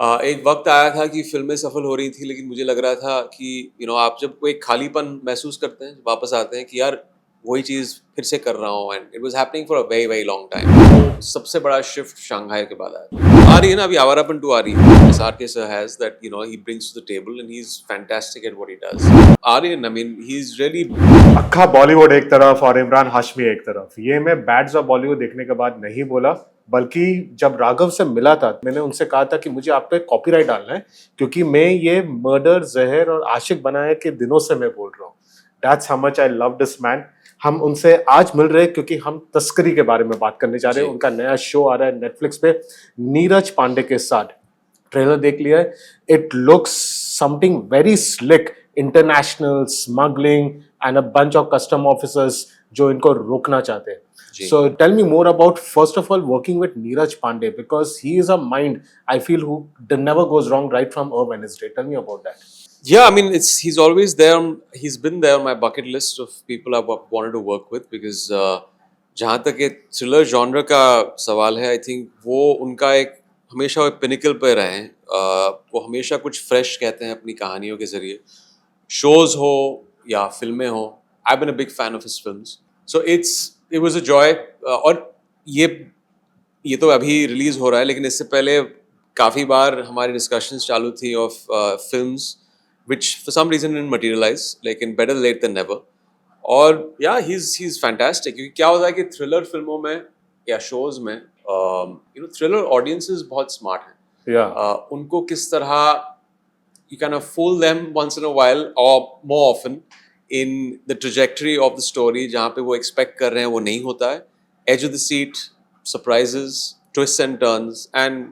एक वक्त आया था कि फिल्में सफल हो रही थी, लेकिन मुझे लग रहा था कि आप जब कोई खालीपन महसूस करते हैं, वापस आते हैं कि यार वही चीज़ फिर से कर रहा हूँ, and it was happening for a very very long time. तो सबसे बड़ा शिफ्ट शंघाई के बाद आया। आ रही है ना, अभी आवारापन 2 आ रही है। SRK sir has that, he brings to the table and he's fantastic at what he does. आ रही है ना, I mean he's really अक्खा Bollywood एक तरफ और इमरान हाशमी एक तरफ। ये मैं बैड्स ऑफ बॉलीवुड देखने के बाद नहीं बोला, बल्कि जब राघव से मिला था मैंने उनसे कहा था कि मुझे आप पे कॉपीराइट डालना है, क्योंकि मैं ये मर्डर, जहर और आशिक बनाए के दिनों से मैं बोल रहा हूँ। That's how much I love this man. हम उनसे आज मिल रहे हैं क्योंकि हम तस्करी के बारे में बात करने जा रहे हैं। जी। उनका नया शो आ रहा है नेटफ्लिक्स पे, नीरज पांडे के साथ। ट्रेलर देख लिया है। It looks something very slick, international smuggling and a bunch of custom officers जो इनको रोकना चाहते हैं। जी। So tell me more about, first of all, working with Neeraj Pandey, because he is a mind, I feel, who never goes wrong right from Wednesday. Tell me about that. Yeah, I mean, he's always there. He's been there on my bucket list of people I've wanted to work with because जहाँ तक ये thriller genre का सवाल है, I think वो उनका एक हमेशा पिनिकल पे रहे हैं। वो हमेशा कुछ फ्रेश कहते हैं अपनी कहानियों के जरिए, शोज हो या फिल्में हो। I been a big fan of his films, so it was a joy. और ये तो अभी रिलीज हो रहा है, लेकिन इससे पहले काफ़ी बार हमारी डिस्कशंस चालू थी of films which for some reason didn't materialize, लेकिन better late than never। और या he's fantastic, क्योंकि क्या होता है कि थ्रिलर फिल्मों में या शोज में थ्रिलर ऑडियंसेस बहुत स्मार्ट हैं। Yeah. उनको किस तरह you kind of fool them once in a while or more often in the trajectory of the story, जहाँ पे वो expect कर रहे हैं वो नहीं होता है। Edge of the seat, surprises, twists and turns, and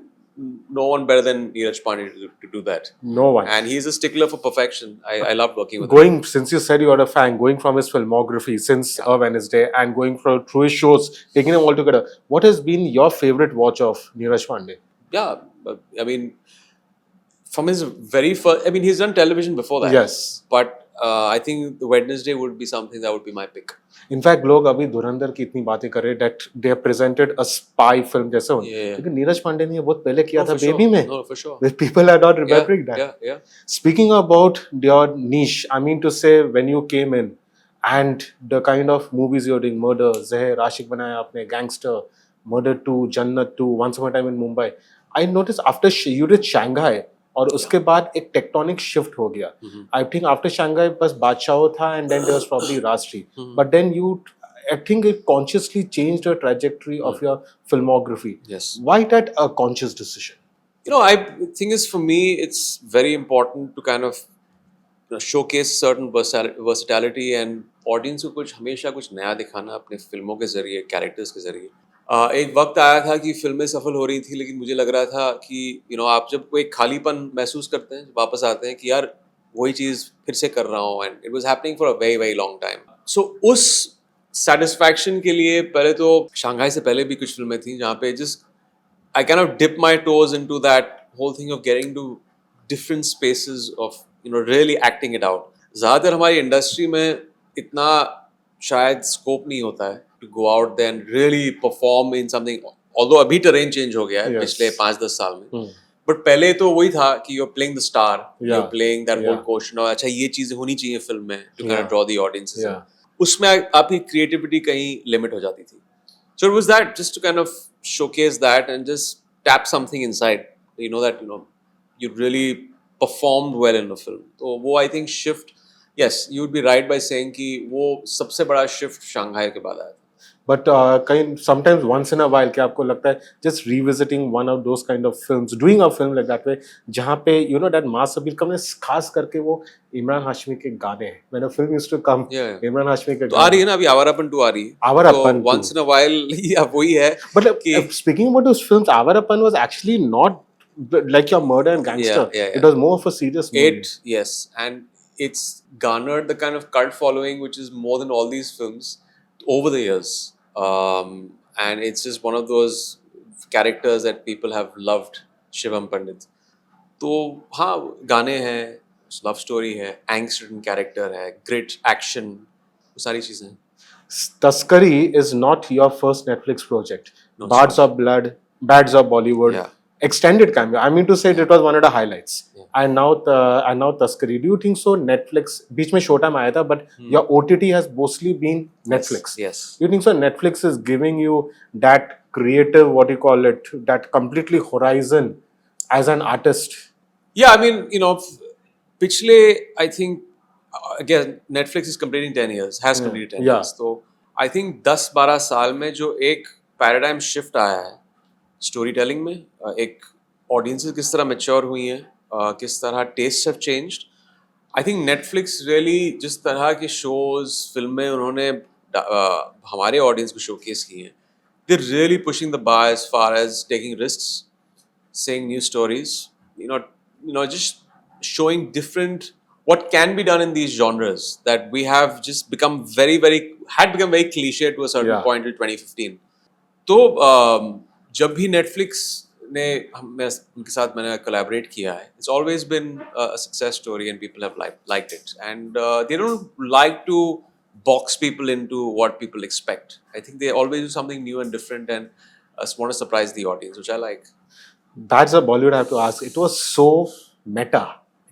no one better than Neeraj Pandey to do that. No one. And he's a stickler for perfection. I love working with him. Going, since you said you are a fan, going from his filmography since Wednesday and going through his shows, taking them all together, what has been your favorite watch of Neeraj Pandey? Yeah, I mean, from his very first, I mean, he's done television before that. Yes. But I think the Wednesday would be something that would be my pick. In fact लोग अभी धुरंधर की इतनी बातें कर रहे हैं that they have presented a spy film जैसे हो, लेकिन नीरज पांडे ने ये बहुत पहले किया था बेबी में। No, for sure. The people are not remembering that. Yeah. Speaking about your niche, I mean to say, when you came in and the kind of movies you're doing, Murder, Zahir, Ashik बनाया आपने, Gangster, Murder 2, Jannat 2, Once Upon a Time in Mumbai. I noticed after you did Shanghai, और उसके बाद एक tectonic shift हो गया। I think after Shanghai बस बादशाह था and then there was probably राष्ट्री, but then you I think it consciously changed the trajectory of your filmography. Yes. Why that a conscious decision? I think is for me, it's very important to kind of showcase certain versatility and audience को कुछ हमेशा कुछ नया दिखाना अपने फिल्मों के जरिए, कैरेक्टर्स के जरिए। एक वक्त आया था कि फिल्में सफल हो रही थी, लेकिन मुझे लग रहा था कि आप जब कोई खालीपन महसूस करते हैं, वापस आते हैं कि यार वही चीज़ फिर से कर रहा हूँ, and it was happening for a very very long time. So उस सेटिस्फैक्शन के लिए पहले तो शंघाई से पहले भी कुछ फिल्में थी जहाँ पे just I kind of dip my toes into that whole thing of getting to different spaces of really acting it out. ज़्यादातर हमारी इंडस्ट्री में इतना शायद स्कोप नहीं होता है to go out there and really perform in something. Although अभी terrain change हो गया है पिछले 5-10 साल में, but पहले तो वही था कि you're playing the star, you're playing that whole quotient और अच्छा ये चीजें होनी चाहिए फिल्म में to kind of draw the audiences in. उसमें आपकी क्रिएटिविटी कहीं लिमिट हो जाती थी। So it was that, just to kind of showcase that and just tap something inside, that you really performed well in the film. तो वो I think shift, yes, you would be right by saying कि वो सबसे बड़ा shift Shanghai के बाद आया था। But sometimes once in a while क्या आपको लगता है just revisiting one of those kind of films, doing a film like that way, जहाँ पे that mass appeal कम है, खास करके वो इमरान हाशमी के गाने हैं। When a film used to come, Imran Hashmi के तो आ रही है ना, अभी आवारापन 2 आ रही है। आवारापन तो once in a while या वही है। But speaking about those films, Awarapan was actually not like your Murder and Gangster. It was more of a serious movie. Yes, and it's garnered the kind of cult following which is more than all these films over the years. And it's just one of those characters that people have loved, Shivam Pandit. तो हाँ, गाने हैं, love story है, angst ridden character है, grit, action, वो सारी चीजें हैं। Taskari is not your first Netflix project. No, Bards of Blood, Bads of Bollywood. Yeah. extended cameo. I mean to say it was one of the highlights. Yeah. And now Taskari. Do you think so? Netflix, बीच में Showtime आया था, but your OTT has mostly been Netflix. Yes. Do you think so? Netflix is giving you that creative, what do you call it, that completely horizon as an artist. Yeah, I mean, पिछले I think again Netflix is completing 10 years, has completed 10 Yeah. years. तो I think 10-12 साल में जो एक paradigm shift आया है story telling में, एक ऑडियंसेस किस तरह मैच्योर हुई हैं, किस तरह taste have changed. I think Netflix really जिस तरह के शोज फिल्में उन्होंने हमारे ऑडियंस को शोकेस की हैं, they really pushing the bar as far as taking risks, saying new stories, just showing different what can be done in these genres that we have just become had become very cliche to a certain Yeah. point till 2015. तो जब भी Netflix ने उनके साथ मैंने collaborate किया है, it's always been a success story and people have liked it and they don't like to box people into what people expect. I think they always do something new and different and want to surprise the audience, which I like. That's a Bollywood I have to ask. It was so meta.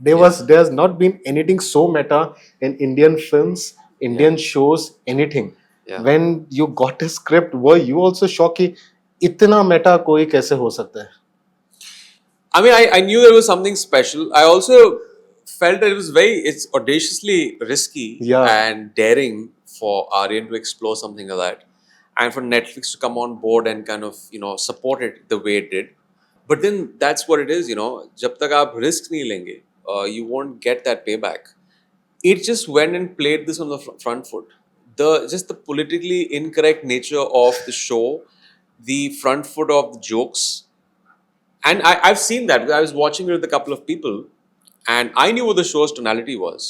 There's not been anything so meta in Indian films, Indian shows, anything. Yeah. When you got a script, were you also shocked कि इतना meta कोई कैसे हो सकता है? I mean, I knew there was something special. I also felt that it's audaciously risky Yeah. and daring for Aryan to explore something like that, and for Netflix to come on board and kind of support it the way it did. But then that's what it is, जब तक आप risk नहीं लेंगे, you won't get that payback. It just went and played this on the front foot. Just the politically incorrect nature of the show, the front foot of the jokes, and I've seen that because I was watching it with a couple of people, and I knew what the show's tonality was.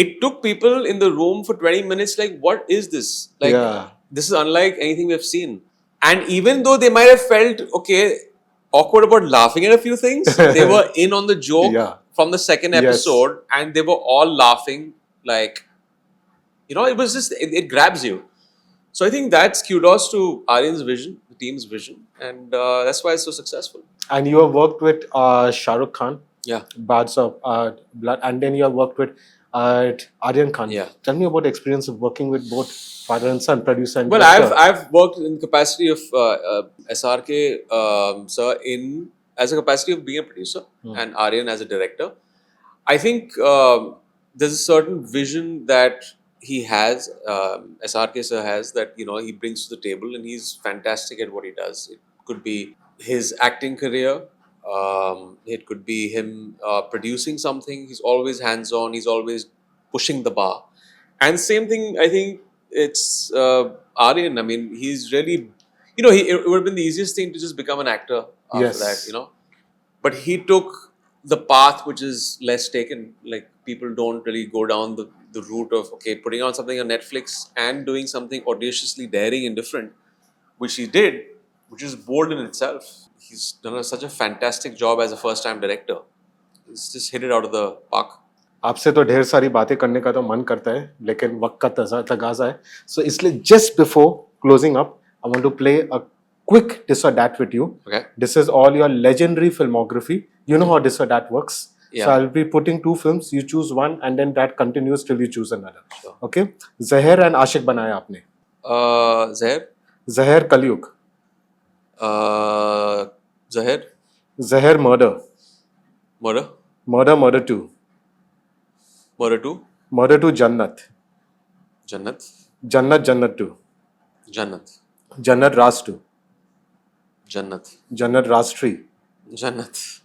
It took people in the room for 20 minutes like, what is this? Like, Yeah. this is unlike anything we've seen. And even though they might have felt, okay, awkward about laughing at a few things, they were in on the joke Yeah. from the second Yes. episode, and they were all laughing like, it was just, it grabs you. So I think that's kudos to Aryan's vision, the team's vision, and that's why it's so successful. And you have worked with Shah Rukh Khan, Yeah. Bards of Blood, and then you have worked with Aryan Khan. Yeah. Tell me about the experience of working with both father and son, producer and Well, director. I've worked in capacity of SRK sir as a capacity of being a producer and Aryan as a director. I think there's a certain vision that he has, SRK sir has, that he brings to the table, and he's fantastic at what he does. It could be his acting career. It could be him producing something. He's always hands-on. He's always pushing the bar. And same thing, I think it's Aryan. I mean, he's really, it would have been the easiest thing to just become an actor after Yes. that, But he took the path which is less taken. Like, people don't really go down the route of, okay, putting on something on Netflix and doing something audaciously daring and different, which he did, which is bold in itself. He's done such a fantastic job as a first-time director. He's just hit it out of the park. आपसे तो ढेर सारी बातें करने का तो मन करता है, लेकिन वक्त का तगाजा है. So इसलिए just before closing up, I want to play a quick this or that with you. Okay. This is all your legendary filmography. You know how this or that works. Yeah. So I'll be putting two films. You choose one, and then that continues till you choose another. Sure. Okay. Zahir and Aashik बनाया आपने. Zahir? Zahir Kalyug. Zahir? Zahir Murder. Murder? Murder 2. Murder 2? Murder 2 Jannat. Jannat? Jannat 2. Jannat. Jannat Ras 2. Jannat. Jannat Ras 3. Jannat.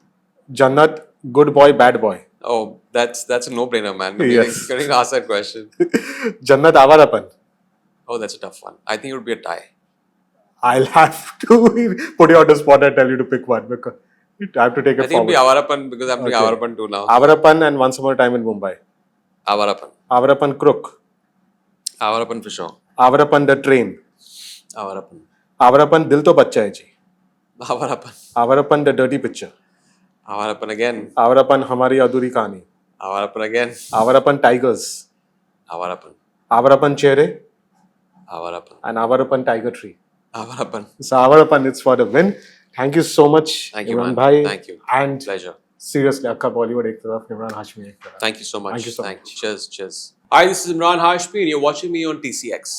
Jannat Good Boy Bad Boy. Oh, that's a no-brainer, man. Yes. Can you ask that question? Jannat Avarapan. Oh, that's a tough one. I think it would be a tie. I'll have to put you on the spot and tell you to pick one because I have to take I it think it would be forward. Avarapan because I'm doing Okay. Avarapan 2 now. Avarapan and Once Upon a Time in Mumbai. Avarapan. Avarapan Crook. Avarapan for sure. Avarapan The Train. Avarapan. Avarapan Dil To Bachcha Hai Ji. Avarapan. Avarapan The Dirty Picture. Avarapan again. Avarapan Hamari Adhuri Kahani. Avarapan again. Avarapan Tigers. Avarapan. Avarapan Chere Avarapan. and Avarapan Tiger Tree. Avarapan. So Avarapan, it's for the win. Thank you so much Thank you, Imran man. भाई Thank you. And Pleasure. Seriously आपका बॉलीवुड एक तरफ इमरान हाशमी एक तरफ Thank you so much. Thank you so Thank much. Cheers. Cheers. Hi, this is Imran Hashmi, and you're watching me on TCX.